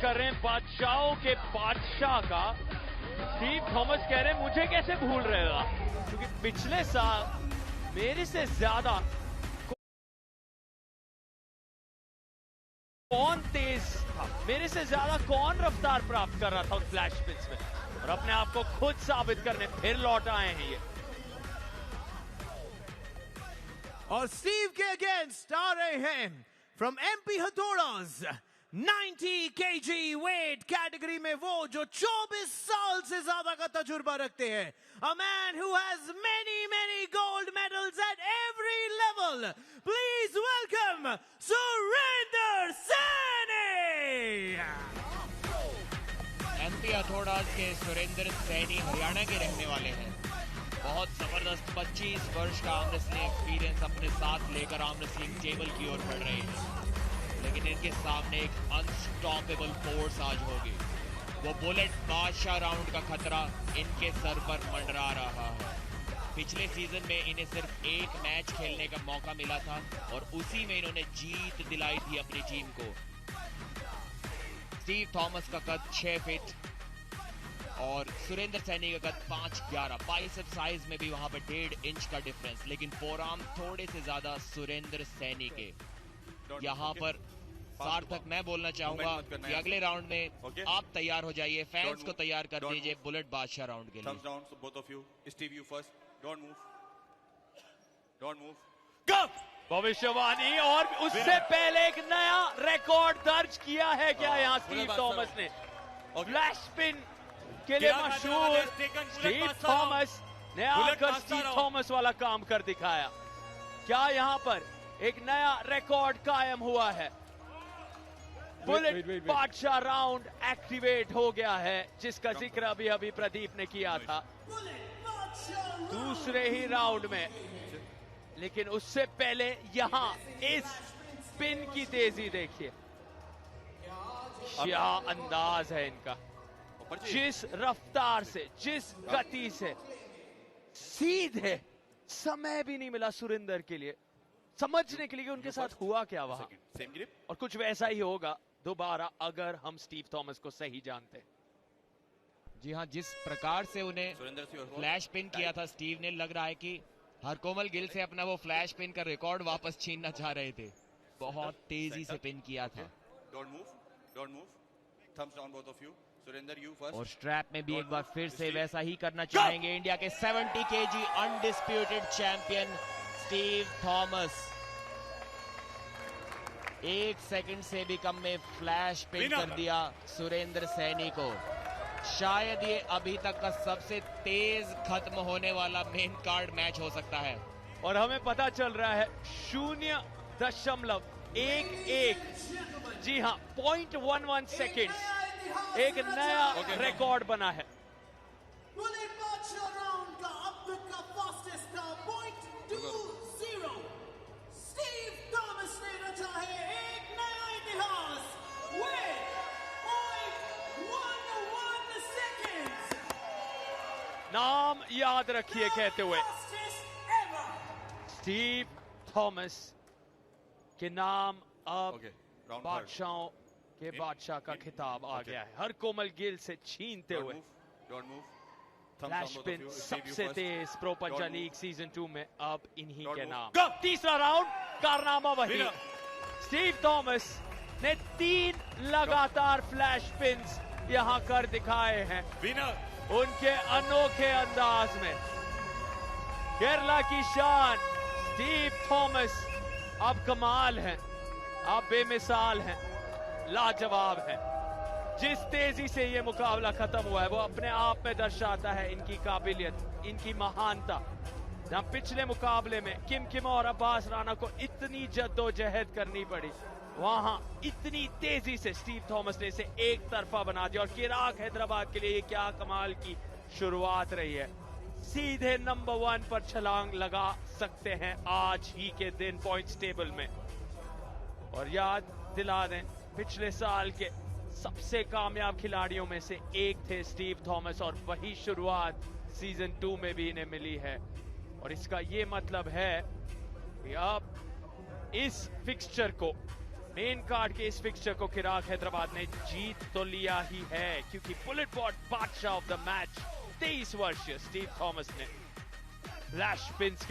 कर रहे हैं बादशाहों के बादशाह का। स्टीव थॉमस कह रहे हैं मुझे कैसे भूल रहेगा, क्योंकि पिछले साल मेरे से ज्यादा कौन तेज था, मेरे से ज्यादा कौन रफ्तार प्राप्त कर रहा था उन फ्लैश स्पिन्स में, और अपने आप को खुद साबित करने फिर लौट आए हैं ये। और स्टीव के अगेंस्ट आ रहे हैं from MP Hathoras 90 kg weight category में वो जो 24 साल से ज्यादा का तजुर्बा रखते हैं। A man who has many gold medals at every level. Please welcome Surendra Saini. MP Hathoras के सुरेंद्र सैनी हरियाणा के रहने वाले हैं। बहुत जबरदस्त 25 वर्ष का आर्म रेसलिंग एक्सपीरियंस अपने साथ लेकर आर्म रेसलिंग टेबल की ओर बढ़ रहे हैं, लेकिन इनके सामने एक अनस्टॉपेबल फोर्स आज होगी। वो बुलेट बादशाह राउंड का खतरा इनके सर पर मंडरा रहा है। पिछले सीजन में इन्हें सिर्फ एक मैच खेलने का मौका मिला था और उसी में इन्होंने जीत दिलाई थी अपनी टीम को। स्टीव थॉमस का कद 6 फीट और सुरेंद्र सैनी का कद 5'11", बाइसेप साइज में भी वहां पर 1.5 इंच का डिफरेंस, लेकिन फोरआर्म थोड़े से ज्यादा सुरेंद्र सैनी के। यहाँ पर सार्थक मैं बोलना चाहूंगा कि अगले राउंड में आप तैयार हो जाइए, फैंस को तैयार कर दीजिए बुलेट बादशाह राउंड के लिए। भविष्यवाणी और उससे पहले एक नया रिकॉर्ड दर्ज किया है क्या यहाँ स्टीव थॉमस ने। फ्लैश स्पिन के लिए मशहूर स्टीव थॉमस ने आकर स्टीव थॉमस वाला काम कर दिखाया। क्या यहाँ पर एक नया रिकॉर्ड कायम हुआ है। बुलेट बादशाह राउंड एक्टिवेट हो गया है, जिसका जिक्र अभी प्रदीप ने किया था दूसरे ही राउंड में। लेकिन उससे पहले यहाँ इस स्पिन की तेजी देखिए, क्या अंदाज है इनका, जिस रफ्तार से, जिस गति से, सीधे समय भी नहीं मिला सुरेंद्र के लिए समझने के लिए कि उनके साथ हुआ क्या वहां, और कुछ वैसा ही होगा दोबारा अगर हम स्टीव थॉमस को सही जानते हैं। जी हाँ, जिस प्रकार से उन्हें फ्लैश पिन किया था स्टीव ने, लग रहा है कि हरकोमल गिल से अपना वो फ्लैश पिन का रिकॉर्ड वापस छीनना चाह रहे थे। बहुत तेजी से पिन किया था। और स्ट्रैप में भी एक बार फिर से वैसा ही करना चाहेंगे इंडिया के 70 kg undisputed champion Steve Thomas. 1 second से भी कम में फ्लैश पिन कर दिया सुरेंद्र सैनी को। शायद ये अभी तक का सबसे तेज खत्म होने वाला मेन कार्ड मैच हो सकता है। और हमें पता चल रहा है 0.11, जी हाँ 0.11 सेकेंड एक नया रिकॉर्ड बना है। नाम याद रखिए कहते हुए स्टीव थॉमस के नाम अब बादशाहों के बादशाह का खिताब आ गया है, हर कोमल गिल से छीनते हुए। फ्लैश पिन सबसे तेज प्रो पंजा लीग सीजन 2 में अब इन्हीं के नाम। तीसरा राउंड कारनामा वही, स्टीव थॉमस ने 3 लगातार फ्लैश पिन्स यहां कर दिखाए हैं उनके अनोखे अंदाज में। केरला की शान स्टीव थॉमस अब कमाल हैं, अब बेमिसाल हैं, लाजवाब है। जिस तेजी से ये मुकाबला खत्म हुआ है वो अपने आप में दर्शाता है इनकी काबिलियत, इनकी महानता। जहां पिछले मुकाबले में किम और अब्बास राणा को इतनी जद्दोजहद करनी पड़ी, वहां इतनी तेजी से स्टीव थॉमस ने इसे एक तरफा बना दिया। और चिराग हैदराबाद के लिए ये क्या कमाल की शुरुआत रही है। सीधे नंबर 1 पर छलांग लगा सकते हैं आज ही के दिन पॉइंट्स टेबल में। और याद दिला दें, पिछले साल के सबसे कामयाब खिलाड़ियों में से एक थे स्टीव थॉमस, और वही शुरुआत सीजन 2 में भी इन्हें मिली है। और इसका ये मतलब है कि अब इस फिक्सचर को मेन कार्ड के इस फिक्सचर को चिराग हैदराबाद ने जीत तो लिया ही है, क्योंकि बुलेट बॉट बादशाह ऑफ द मैच 23 वर्षीय स्टीव थॉमस ने फ्लैश स्पिन्स